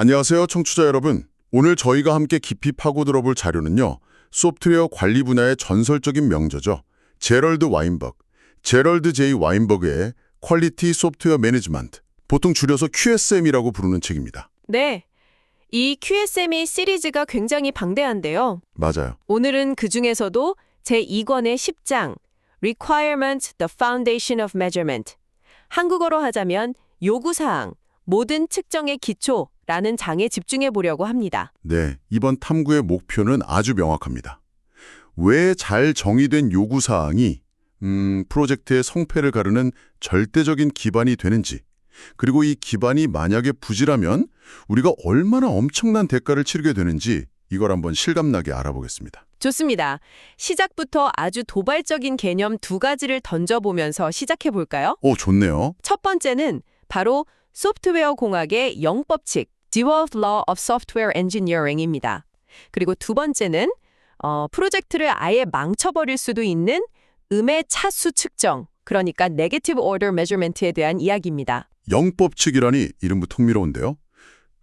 안녕하세요, 청취자 여러분. 오늘 저희가 함께 깊이 파고들어볼 자료는요. 소프트웨어 관리 분야의 전설적인 명저죠. 제럴드 와인버그, 제럴드 제이 와인버그의 퀄리티 소프트웨어 매니지먼트, 보통 줄여서 QSM이라고 부르는 책입니다. 네, 이 QSME 시리즈가 굉장히 방대한데요. 맞아요. 오늘은 그중에서도 제2권의 10장 Requirement, the Foundation of Measurement, 한국어로 하자면 요구사항, 모든 측정의 기초라는 장에 집중해 보려고 합니다. 네, 이번 탐구의 목표는 아주 명확합니다. 왜 잘 정의된 요구사항이 프로젝트의 성패를 가르는 절대적인 기반이 되는지, 그리고 이 기반이 만약에 부실하면 우리가 얼마나 엄청난 대가를 치르게 되는지 이걸 한번 실감나게 알아보겠습니다. 좋습니다. 시작부터 아주 도발적인 개념 두 가지를 던져보면서 시작해 볼까요? 오, 좋네요. 첫 번째는 바로 소프트웨어 공학의 영법칙, DeWolf Law of Software Engineering입니다. 그리고 두 번째는 프로젝트를 아예 망쳐버릴 수도 있는 음의 차수 측정, 그러니까 Negative Order Measurement에 대한 이야기입니다. 영법칙이라니 이름부터 흥미로운데요.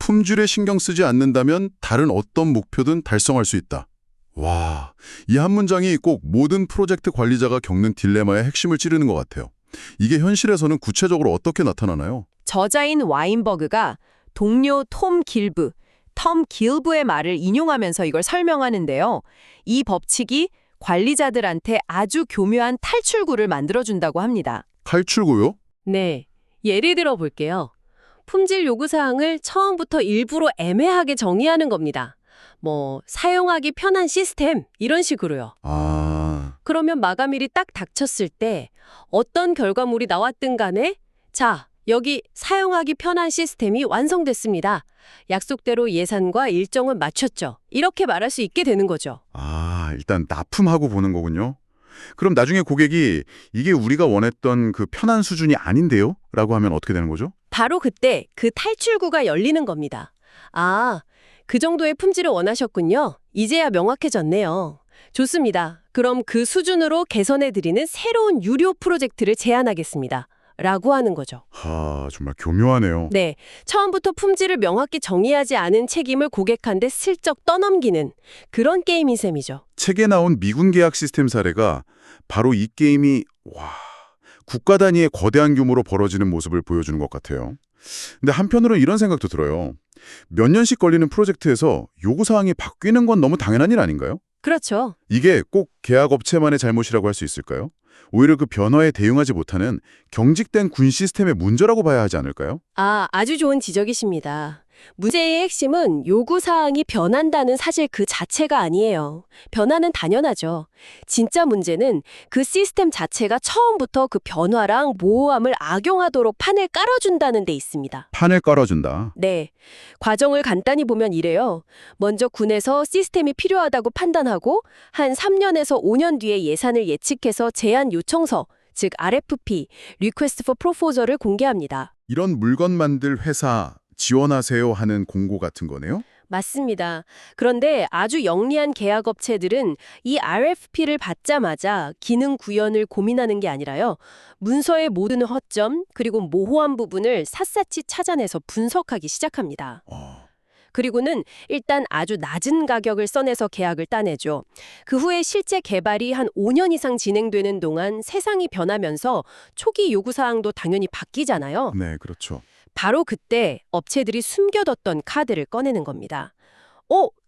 품질에 신경 쓰지 않는다면 다른 어떤 목표든 달성할 수 있다. 와, 이 한 문장이 꼭 모든 프로젝트 관리자가 겪는 딜레마의 핵심을 찌르는 것 같아요. 이게 현실에서는 구체적으로 어떻게 나타나나요? 저자인 와인버그가 동료 톰 길브의 말을 인용하면서 이걸 설명하는데요. 이 법칙이 관리자들한테 아주 교묘한 탈출구를 만들어준다고 합니다. 탈출구요? 네, 예를 들어 볼게요. 품질 요구사항을 처음부터 일부러 애매하게 정의하는 겁니다. 사용하기 편한 시스템 이런 식으로요. 그러면 마감일이 딱 닥쳤을 때 어떤 결과물이 나왔든 간에 자, 여기 사용하기 편한 시스템이 완성됐습니다. 약속대로 예산과 일정은 맞췄죠. 이렇게 말할 수 있게 되는 거죠. 일단 납품하고 보는 거군요. 그럼 나중에 고객이 이게 우리가 원했던 그 편한 수준이 아닌데요? 라고 하면 어떻게 되는 거죠? 바로 그때 그 탈출구가 열리는 겁니다. 그 정도의 품질을 원하셨군요. 이제야 명확해졌네요. 좋습니다. 그럼 그 수준으로 개선해드리는 새로운 유료 프로젝트를 제안하겠습니다. 라고 하는 거죠. 정말 교묘하네요. 네, 처음부터 품질을 명확히 정의하지 않은 책임을 고객한테 슬쩍 떠넘기는 그런 게임인 셈이죠. 책에 나온 미군 계약 시스템 사례가 바로 이 게임이 국가 단위의 거대한 규모로 벌어지는 모습을 보여주는 것 같아요. 근데 한편으로는 이런 생각도 들어요. 몇 년씩 걸리는 프로젝트에서 요구사항이 바뀌는 건 너무 당연한 일 아닌가요? 그렇죠. 이게 꼭 계약업체만의 잘못이라고 할 수 있을까요? 오히려 그 변화에 대응하지 못하는 경직된 군 시스템의 문제라고 봐야 하지 않을까요? 아주 좋은 지적이십니다. 문제의 핵심은 요구사항이 변한다는 사실 그 자체가 아니에요. 변화는 당연하죠. 진짜 문제는 그 시스템 자체가 처음부터 그 변화랑 모호함을 악용하도록 판을 깔아준다는 데 있습니다. 판을 깔아준다. 네. 과정을 간단히 보면 이래요. 먼저 군에서 시스템이 필요하다고 판단하고 한 3년에서 5년 뒤에 예산을 예측해서 제안 요청서, 즉 RFP, Request for Proposal을 공개합니다. 이런 물건 만들 회사 지원하세요 하는 공고 같은 거네요? 맞습니다. 그런데 아주 영리한 계약업체들은 이 RFP를 받자마자 기능 구현을 고민하는 게 아니라요. 문서의 모든 허점 그리고 모호한 부분을 샅샅이 찾아내서 분석하기 시작합니다. 그리고는 일단 아주 낮은 가격을 써내서 계약을 따내죠. 그 후에 실제 개발이 한 5년 이상 진행되는 동안 세상이 변하면서 초기 요구사항도 당연히 바뀌잖아요. 네, 그렇죠. 바로 그때 업체들이 숨겨뒀던 카드를 꺼내는 겁니다.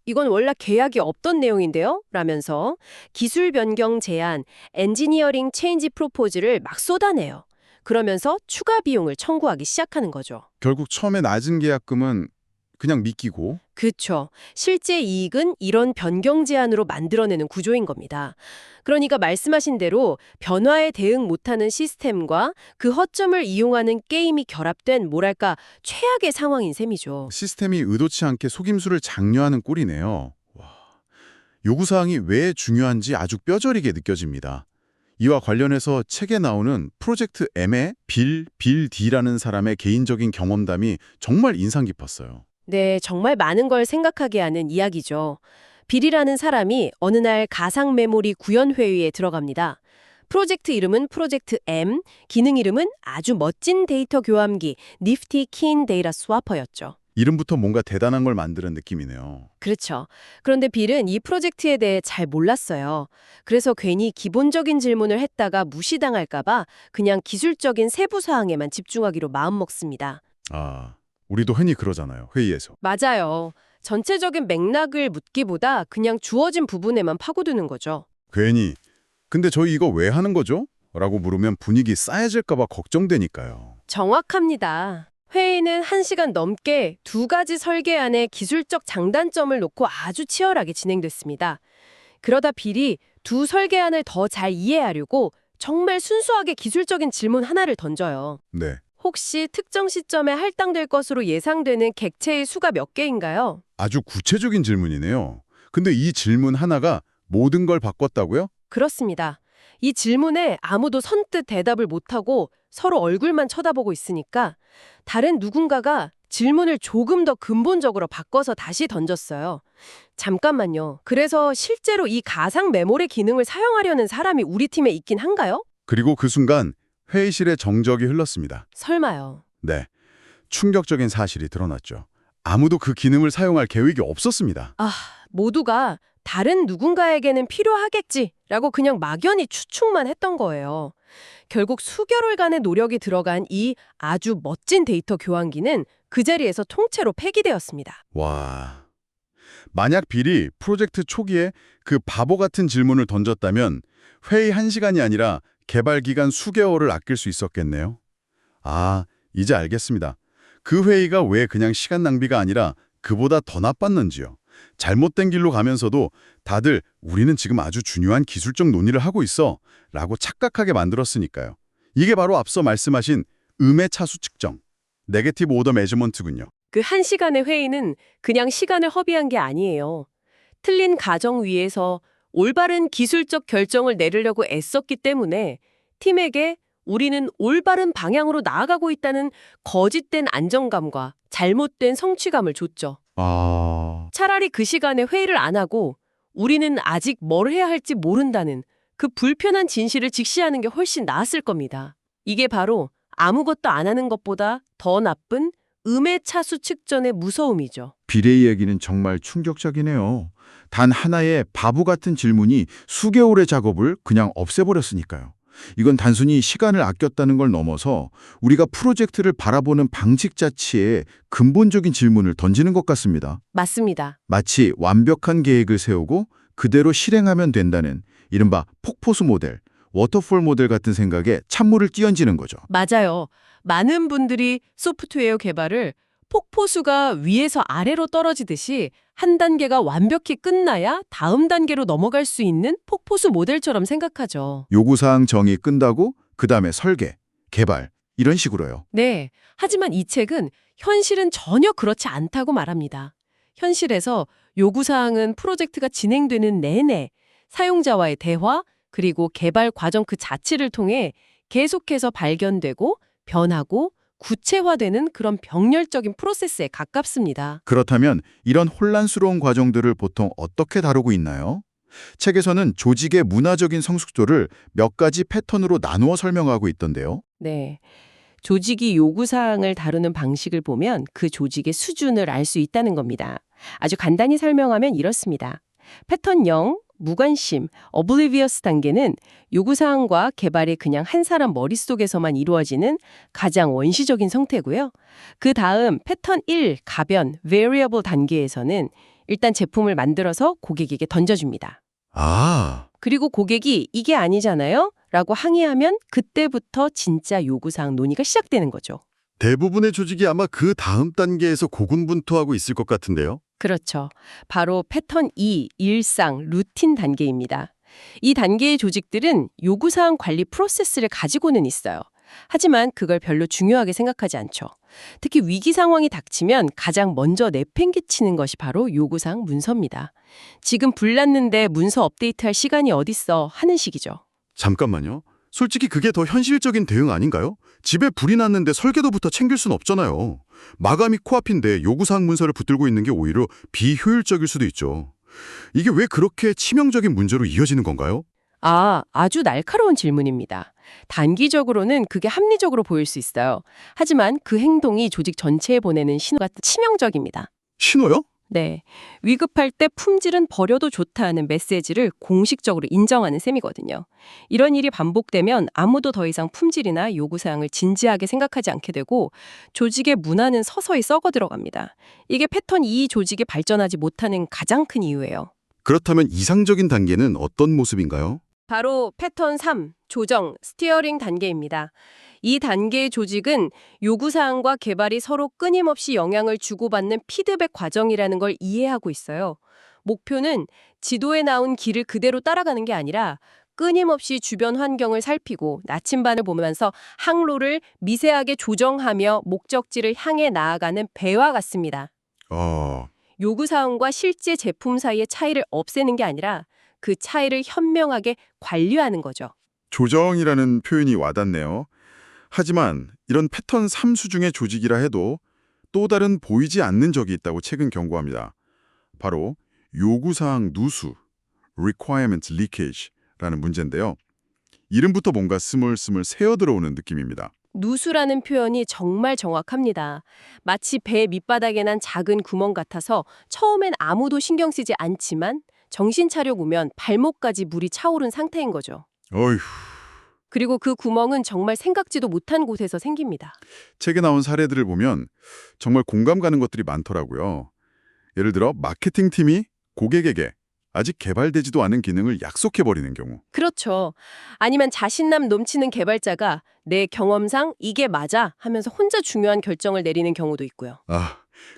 이건 원래 계약이 없던 내용인데요? 라면서 기술 변경 제안, 엔지니어링 체인지 프로포즈를 막 쏟아내요. 그러면서 추가 비용을 청구하기 시작하는 거죠. 결국 처음에 낮은 계약금은 그냥 믿기고 그렇죠. 실제 이익은 이런 변경 제안으로 만들어내는 구조인 겁니다. 그러니까 말씀하신 대로 변화에 대응 못하는 시스템과 그 허점을 이용하는 게임이 결합된 최악의 상황인 셈이죠. 시스템이 의도치 않게 속임수를 장려하는 꼴이네요. 요구사항이 왜 중요한지 아주 뼈저리게 느껴집니다. 이와 관련해서 책에 나오는 프로젝트 M의 빌 D라는 사람의 개인적인 경험담이 정말 인상 깊었어요. 네, 정말 많은 걸 생각하게 하는 이야기죠. 빌이라는 사람이 어느 날 가상 메모리 구현 회의에 들어갑니다. 프로젝트 이름은 프로젝트 M, 기능 이름은 아주 멋진 데이터 교환기 Nifty Keen Data Swapper였죠. 이름부터 뭔가 대단한 걸 만드는 느낌이네요. 그렇죠. 그런데 빌은 이 프로젝트에 대해 잘 몰랐어요. 그래서 괜히 기본적인 질문을 했다가 무시당할까봐 그냥 기술적인 세부 사항에만 집중하기로 마음먹습니다. 아, 우리도 흔히 그러잖아요. 회의에서. 맞아요. 전체적인 맥락을 묻기보다 그냥 주어진 부분에만 파고드는 거죠. 괜히 근데 저희 이거 왜 하는 거죠? 라고 물으면 분위기 싸해질까 봐 걱정되니까요. 정확합니다. 회의는 1시간 넘게 2가지 설계안의 기술적 장단점을 놓고 아주 치열하게 진행됐습니다. 그러다 빌이 두 설계안을 더 잘 이해하려고 정말 순수하게 기술적인 질문 하나를 던져요. 네. 혹시 특정 시점에 할당될 것으로 예상되는 객체의 수가 몇 개인가요? 아주 구체적인 질문이네요. 근데 이 질문 하나가 모든 걸 바꿨다고요? 그렇습니다. 이 질문에 아무도 선뜻 대답을 못하고 서로 얼굴만 쳐다보고 있으니까 다른 누군가가 질문을 조금 더 근본적으로 바꿔서 다시 던졌어요. 잠깐만요. 그래서 실제로 이 가상 메모리 기능을 사용하려는 사람이 우리 팀에 있긴 한가요? 그리고 그 순간 회의실에 정적이 흘렀습니다. 설마요. 네. 충격적인 사실이 드러났죠. 아무도 그 기능을 사용할 계획이 없었습니다. 모두가 다른 누군가에게는 필요하겠지라고 그냥 막연히 추측만 했던 거예요. 결국 수개월간의 노력이 들어간 이 아주 멋진 데이터 교환기는 그 자리에서 통째로 폐기되었습니다. 와. 만약 빌이 프로젝트 초기에 그 바보 같은 질문을 던졌다면 회의 1시간이 아니라 개발 기간 수개월을 아낄 수 있었겠네요. 아, 이제 알겠습니다. 그 회의가 왜 그냥 시간 낭비가 아니라 그보다 더 나빴는지요. 잘못된 길로 가면서도 다들 우리는 지금 아주 중요한 기술적 논의를 하고 있어 라고 착각하게 만들었으니까요. 이게 바로 앞서 말씀하신 음의 차수 측정, 네게티브 오더 매저먼트군요. 그 1시간의 회의는 그냥 시간을 허비한 게 아니에요. 틀린 가정 위에서 올바른 기술적 결정을 내리려고 애썼기 때문에 팀에게 우리는 올바른 방향으로 나아가고 있다는 거짓된 안정감과 잘못된 성취감을 줬죠. 차라리 그 시간에 회의를 안 하고 우리는 아직 뭘 해야 할지 모른다는 그 불편한 진실을 직시하는 게 훨씬 나았을 겁니다. 이게 바로 아무것도 안 하는 것보다 더 나쁜 음의 차수 측정의 무서움이죠. 빌의 이야기는 정말 충격적이네요. 단 하나의 바보 같은 질문이 수개월의 작업을 그냥 없애버렸으니까요. 이건 단순히 시간을 아꼈다는 걸 넘어서 우리가 프로젝트를 바라보는 방식 자체에 근본적인 질문을 던지는 것 같습니다. 맞습니다. 마치 완벽한 계획을 세우고 그대로 실행하면 된다는 이른바 폭포수 모델, 워터폴 모델 같은 생각에 찬물을 끼얹는 거죠. 맞아요. 많은 분들이 소프트웨어 개발을 폭포수가 위에서 아래로 떨어지듯이 한 단계가 완벽히 끝나야 다음 단계로 넘어갈 수 있는 폭포수 모델처럼 생각하죠. 요구사항 정의 끝나고 그다음에 설계, 개발 이런 식으로요. 네. 하지만 이 책은 현실은 전혀 그렇지 않다고 말합니다. 현실에서 요구사항은 프로젝트가 진행되는 내내 사용자와의 대화, 그리고 개발 과정 그 자체를 통해 계속해서 발견되고 변하고 구체화되는 그런 병렬적인 프로세스에 가깝습니다. 그렇다면 이런 혼란스러운 과정들을 보통 어떻게 다루고 있나요? 책에서는 조직의 문화적인 성숙도를 몇 가지 패턴으로 나누어 설명하고 있던데요. 네. 조직이 요구사항을 다루는 방식을 보면 그 조직의 수준을 알 수 있다는 겁니다. 아주 간단히 설명하면 이렇습니다. 패턴 0, 무관심, oblivious 단계는 요구사항과 개발이 그냥 한 사람 머릿속에서만 이루어지는 가장 원시적인 상태고요. 그 다음 패턴 1, 가변, variable 단계에서는 일단 제품을 만들어서 고객에게 던져줍니다. 그리고 고객이 이게 아니잖아요? 라고 항의하면 그때부터 진짜 요구사항 논의가 시작되는 거죠. 대부분의 조직이 아마 그 다음 단계에서 고군분투하고 있을 것 같은데요. 그렇죠. 바로 패턴 2, 일상, 루틴 단계입니다. 이 단계의 조직들은 요구사항 관리 프로세스를 가지고는 있어요. 하지만 그걸 별로 중요하게 생각하지 않죠. 특히 위기 상황이 닥치면 가장 먼저 내팽개치는 것이 바로 요구사항 문서입니다. 지금 불 났는데 문서 업데이트할 시간이 어딨어 하는 식이죠. 잠깐만요. 솔직히 그게 더 현실적인 대응 아닌가요? 집에 불이 났는데 설계도부터 챙길 순 없잖아요. 마감이 코앞인데 요구사항 문서를 붙들고 있는 게 오히려 비효율적일 수도 있죠. 이게 왜 그렇게 치명적인 문제로 이어지는 건가요? 아주 날카로운 질문입니다. 단기적으로는 그게 합리적으로 보일 수 있어요. 하지만 그 행동이 조직 전체에 보내는 신호가 치명적입니다. 신호요? 네. 위급할 때 품질은 버려도 좋다는 메시지를 공식적으로 인정하는 셈이거든요. 이런 일이 반복되면 아무도 더 이상 품질이나 요구사항을 진지하게 생각하지 않게 되고 조직의 문화는 서서히 썩어 들어갑니다. 이게 패턴 2 조직이 발전하지 못하는 가장 큰 이유예요. 그렇다면 이상적인 단계는 어떤 모습인가요? 바로 패턴 3, 조정, 스티어링 단계입니다. 이 단계의 조직은 요구사항과 개발이 서로 끊임없이 영향을 주고받는 피드백 과정이라는 걸 이해하고 있어요. 목표는 지도에 나온 길을 그대로 따라가는 게 아니라 끊임없이 주변 환경을 살피고 나침반을 보면서 항로를 미세하게 조정하며 목적지를 향해 나아가는 배와 같습니다. 요구사항과 실제 제품 사이의 차이를 없애는 게 아니라 그 차이를 현명하게 관리하는 거죠. 조정이라는 표현이 와닿네요. 하지만 이런 패턴 3 수중의 조직이라 해도 또 다른 보이지 않는 적이 있다고 책은 경고합니다. 바로 요구사항 누수, requirement leakage라는 문제인데요. 이름부터 뭔가 스물스물 새어들어오는 느낌입니다. 누수라는 표현이 정말 정확합니다. 마치 배 밑바닥에 난 작은 구멍 같아서 처음엔 아무도 신경 쓰지 않지만 정신 차려 보면 발목까지 물이 차오른 상태인 거죠. 어휴. 그리고 그 구멍은 정말 생각지도 못한 곳에서 생깁니다. 책에 나온 사례들을 보면 정말 공감 가는 것들이 많더라고요. 예를 들어 마케팅팀이 고객에게 아직 개발되지도 않은 기능을 약속해버리는 경우. 그렇죠. 아니면 자신감 넘치는 개발자가 내 경험상 이게 맞아 하면서 혼자 중요한 결정을 내리는 경우도 있고요.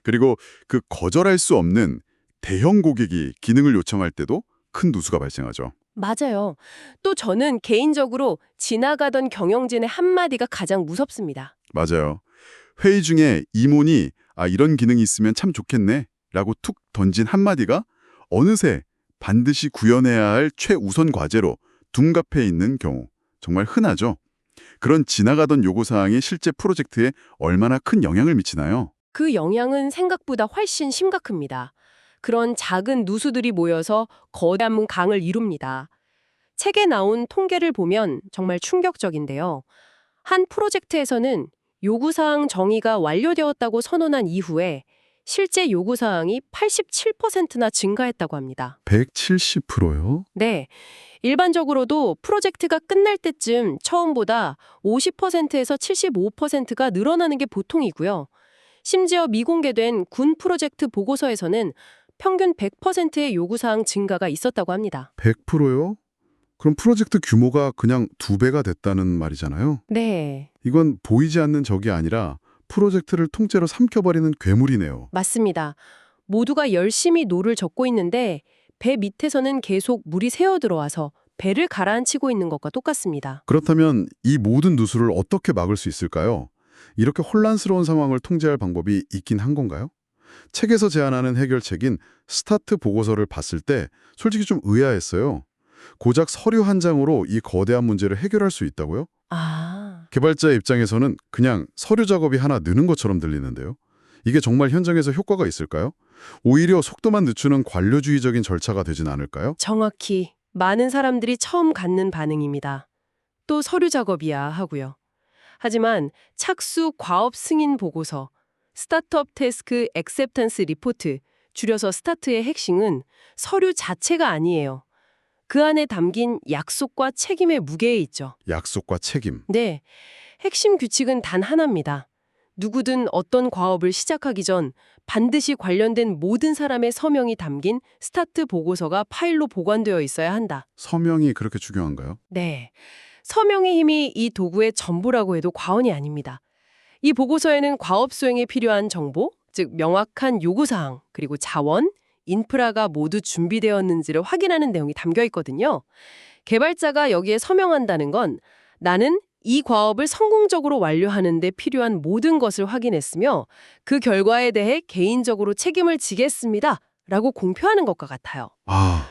그리고 그 거절할 수 없는 대형 고객이 기능을 요청할 때도 큰 누수가 발생하죠. 맞아요. 또 저는 개인적으로 지나가던 경영진의 한마디가 가장 무섭습니다. 맞아요. 회의 중에 임원이 이런 기능이 있으면 참 좋겠네 라고 툭 던진 한마디가 어느새 반드시 구현해야 할 최우선 과제로 둔갑해 있는 경우. 정말 흔하죠. 그런 지나가던 요구사항이 실제 프로젝트에 얼마나 큰 영향을 미치나요? 그 영향은 생각보다 훨씬 심각합니다. 그런 작은 누수들이 모여서 거대한 강을 이룹니다. 책에 나온 통계를 보면 정말 충격적인데요. 한 프로젝트에서는 요구사항 정의가 완료되었다고 선언한 이후에 실제 요구사항이 87%나 증가했다고 합니다. 170%요? 네. 일반적으로도 프로젝트가 끝날 때쯤 처음보다 50%에서 75%가 늘어나는 게 보통이고요. 심지어 미공개된 군 프로젝트 보고서에서는 평균 100%의 요구사항 증가가 있었다고 합니다. 100%요? 그럼 프로젝트 규모가 그냥 2배가 됐다는 말이잖아요. 네, 이건 보이지 않는 적이 아니라 프로젝트를 통째로 삼켜버리는 괴물이네요. 맞습니다. 모두가 열심히 노를 젓고 있는데 배 밑에서는 계속 물이 새어 들어와서 배를 가라앉히고 있는 것과 똑같습니다. 그렇다면 이 모든 누수를 어떻게 막을 수 있을까요? 이렇게 혼란스러운 상황을 통제할 방법이 있긴 한 건가요? 책에서 제안하는 해결책인 스타트 보고서를 봤을 때 솔직히 좀 의아했어요. 고작 서류 한 장으로 이 거대한 문제를 해결할 수 있다고요? 개발자의 입장에서는 그냥 서류 작업이 하나 느는 것처럼 들리는데요. 이게 정말 현장에서 효과가 있을까요? 오히려 속도만 늦추는 관료주의적인 절차가 되진 않을까요? 정확히 많은 사람들이 처음 갖는 반응입니다. 또 서류 작업이야 하고요. 하지만 착수 과업 승인 보고서, 스타트업 태스크 액셉턴스 리포트, 줄여서 스타트의 핵심은 서류 자체가 아니에요. 그 안에 담긴 약속과 책임의 무게에 있죠. 약속과 책임. 네, 핵심 규칙은 단 하나입니다. 누구든 어떤 과업을 시작하기 전 반드시 관련된 모든 사람의 서명이 담긴 스타트 보고서가 파일로 보관되어 있어야 한다. 서명이 그렇게 중요한가요? 네, 서명의 힘이 이 도구의 전부라고 해도 과언이 아닙니다. 이 보고서에는 과업 수행에 필요한 정보, 즉 명확한 요구사항, 그리고 자원, 인프라가 모두 준비되었는지를 확인하는 내용이 담겨 있거든요. 개발자가 여기에 서명한다는 건 나는 이 과업을 성공적으로 완료하는 데 필요한 모든 것을 확인했으며 그 결과에 대해 개인적으로 책임을 지겠습니다. 라고 공표하는 것과 같아요.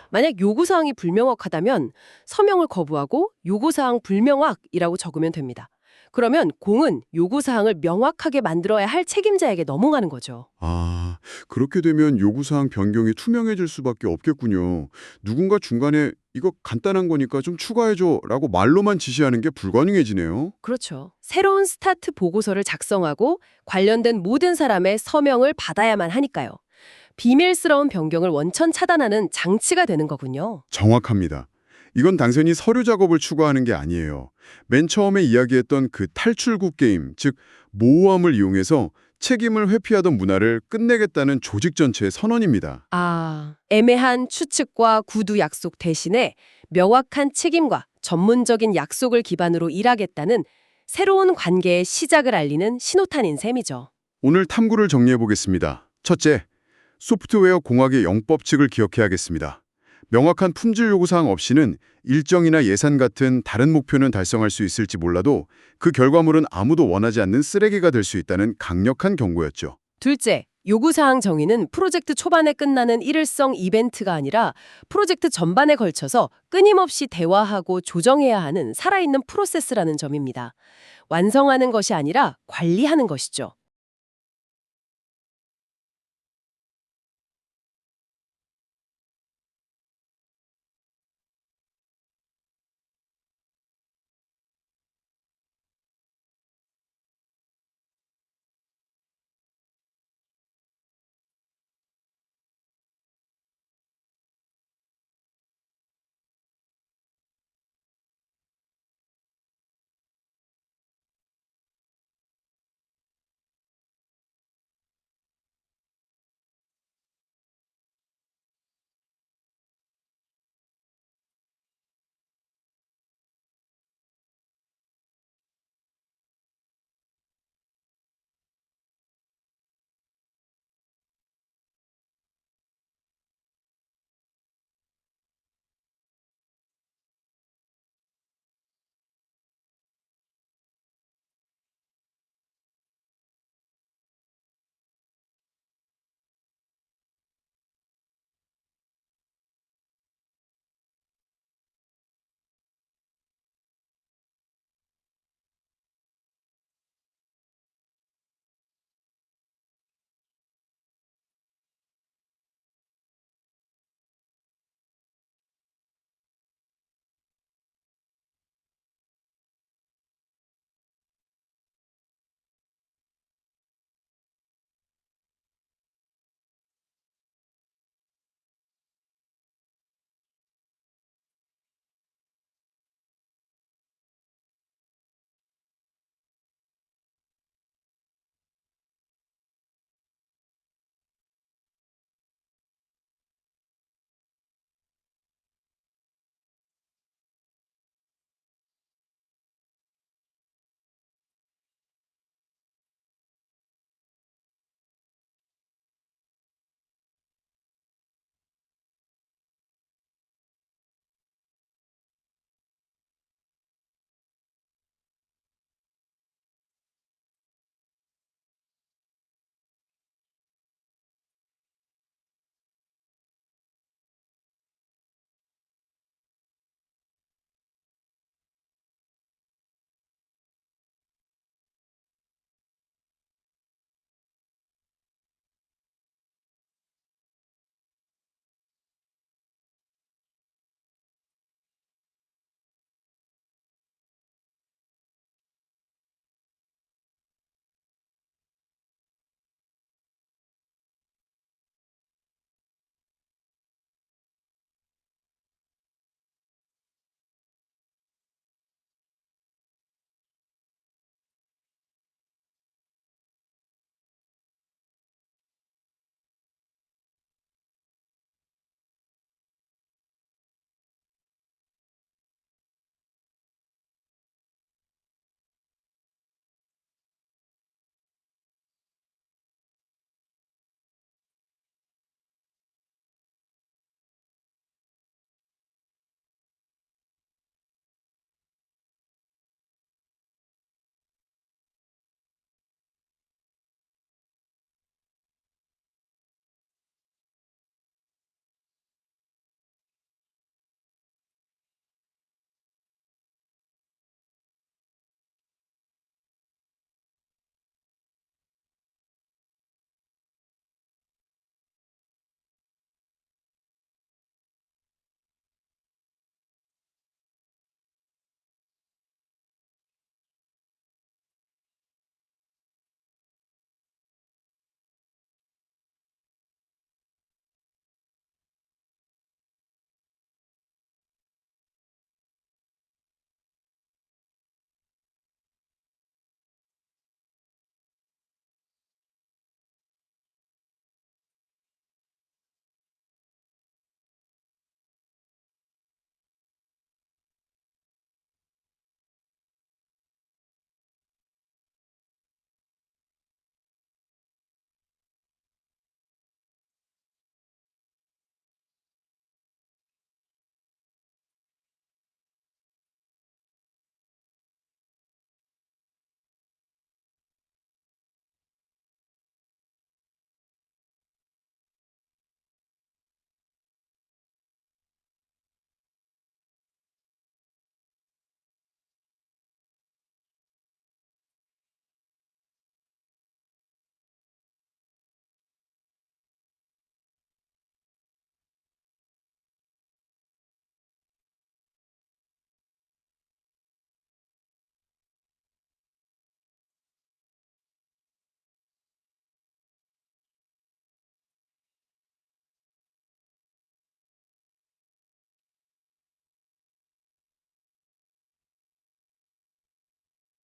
만약 요구사항이 불명확하다면 서명을 거부하고 요구사항 불명확이라고 적으면 됩니다. 그러면 공은 요구사항을 명확하게 만들어야 할 책임자에게 넘어가는 거죠. 아, 그렇게 되면 요구사항 변경이 투명해질 수밖에 없겠군요. 누군가 중간에 이거 간단한 거니까 좀 추가해줘 라고 말로만 지시하는 게 불가능해지네요. 그렇죠. 새로운 스타트 보고서를 작성하고 관련된 모든 사람의 서명을 받아야만 하니까요. 비밀스러운 변경을 원천 차단하는 장치가 되는 거군요. 정확합니다. 이건 단순히 서류 작업을 추구하는 게 아니에요. 맨 처음에 이야기했던 그 탈출구 게임, 즉 모호함을 이용해서 책임을 회피하던 문화를 끝내겠다는 조직 전체의 선언입니다. 애매한 추측과 구두 약속 대신에 명확한 책임과 전문적인 약속을 기반으로 일하겠다는 새로운 관계의 시작을 알리는 신호탄인 셈이죠. 오늘 탐구를 정리해 보겠습니다. 첫째, 소프트웨어 공학의 영법칙을 기억해야겠습니다. 명확한 품질 요구사항 없이는 일정이나 예산 같은 다른 목표는 달성할 수 있을지 몰라도 그 결과물은 아무도 원하지 않는 쓰레기가 될 수 있다는 강력한 경고였죠. 둘째, 요구사항 정의는 프로젝트 초반에 끝나는 일회성 이벤트가 아니라 프로젝트 전반에 걸쳐서 끊임없이 대화하고 조정해야 하는 살아있는 프로세스라는 점입니다. 완성하는 것이 아니라 관리하는 것이죠.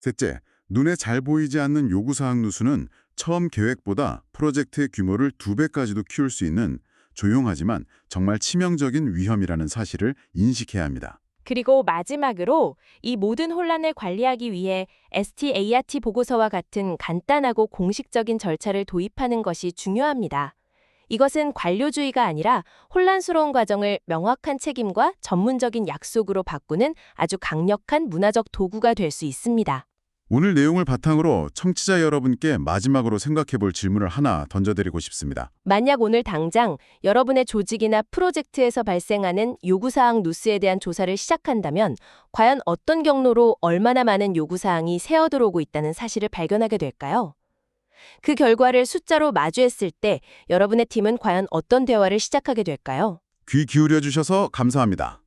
셋째, 눈에 잘 보이지 않는 요구사항 누수는 처음 계획보다 프로젝트의 규모를 2배까지도 키울 수 있는 조용하지만 정말 치명적인 위험이라는 사실을 인식해야 합니다. 그리고 마지막으로 이 모든 혼란을 관리하기 위해 START 보고서와 같은 간단하고 공식적인 절차를 도입하는 것이 중요합니다. 이것은 관료주의가 아니라 혼란스러운 과정을 명확한 책임과 전문적인 약속으로 바꾸는 아주 강력한 문화적 도구가 될 수 있습니다. 오늘 내용을 바탕으로 청취자 여러분께 마지막으로 생각해 볼 질문을 하나 던져드리고 싶습니다. 만약 오늘 당장 여러분의 조직이나 프로젝트에서 발생하는 요구사항 누수에 대한 조사를 시작한다면 과연 어떤 경로로 얼마나 많은 요구사항이 새어들어오고 있다는 사실을 발견하게 될까요? 그 결과를 숫자로 마주했을 때 여러분의 팀은 과연 어떤 대화를 시작하게 될까요? 귀 기울여 주셔서 감사합니다.